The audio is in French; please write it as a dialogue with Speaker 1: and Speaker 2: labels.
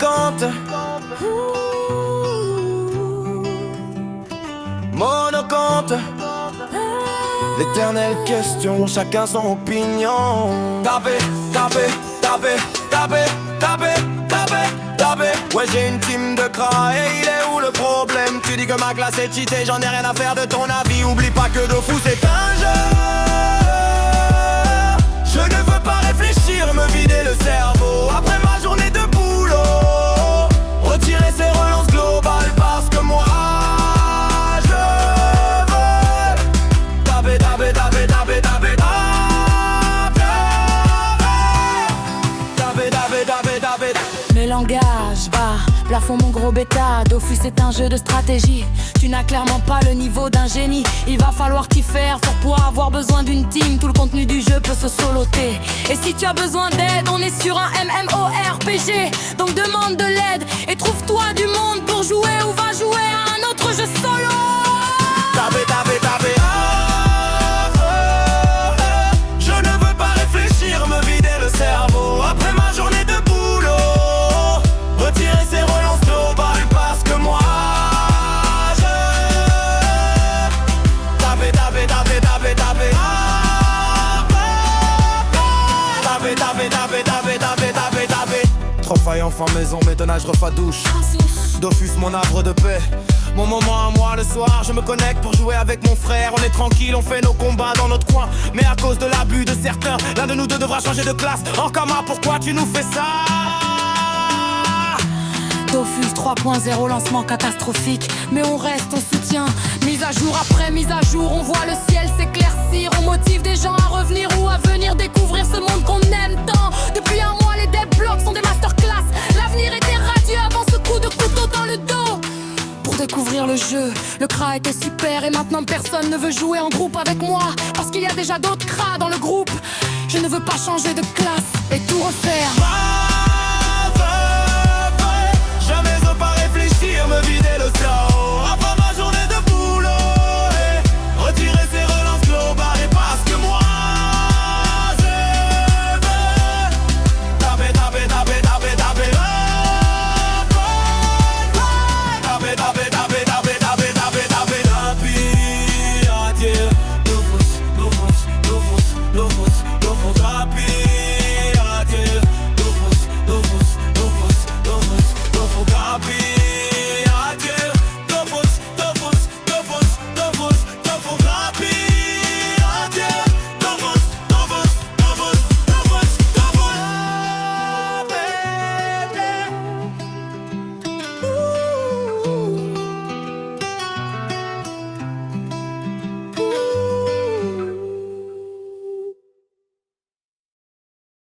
Speaker 1: monocante. Monocante. L'éternelle question, chacun son opinion. Taper, taper, taper, taper, taper, taper, taper. Ouais, j'ai une team de cras et il est où le problème? Tu dis que ma classe est cheatée, j'en ai rien à faire de ton avis. Oublie pas que de fou c'est un jeu. Je ne veux pas réfléchir, me vider le cerveau après ma journée de boulot. Retirer ces relances globales parce que moi
Speaker 2: mes langages bas, plafond mon gros bêta. Dofus c'est un jeu de stratégie. Tu n'as clairement pas le niveau d'un génie. Il va falloir t'y faire pour pouvoir avoir besoin d'une team. Tout le contenu du jeu peut se soloter. Et si tu as besoin d'aide, on est sur un MMORPG. Donc demande de l'aide et trouve-toi du monde pour jouer ou va jouer à un autre jeu solo.
Speaker 1: Taper, taper, taper. Je ne veux pas réfléchir, me vider le cerveau après ma journée de boulot. Retirer ces relances globales parce que moi je taper, taper, taper, taper, taper. Taper, taper, taper, taper, taper, taper, taper. Trop faillant fin maison, métonnage repas douche. Dofus mon arbre de paix. Mon moment à moi le soir, je me connecte pour jouer avec mon frère. On est tranquille, on fait nos combats dans notre coin. Mais à cause de l'abus de certains, l'un de nous deux devra changer de classe. En commun, pourquoi tu nous fais ça?
Speaker 2: Dofus 3.0, lancement catastrophique. Mais on reste, on soutient. Mise à jour après mise à jour, on voit le ciel s'éclaircir. On motive des gens à revenir ou à venir découvrir ce monde qu'on aime tant. Depuis un mois, les déblocs sont des masterclass. L'avenir était radieux avant ce coup de couteau dans le dos. Pour découvrir le jeu, le cra était super. Et maintenant personne ne veut jouer en groupe avec moi parce qu'il y a déjà d'autres cras dans le groupe. Je ne veux pas changer de classe et tout refaire.
Speaker 1: Jamais veux pas réfléchir, me vider le cerveau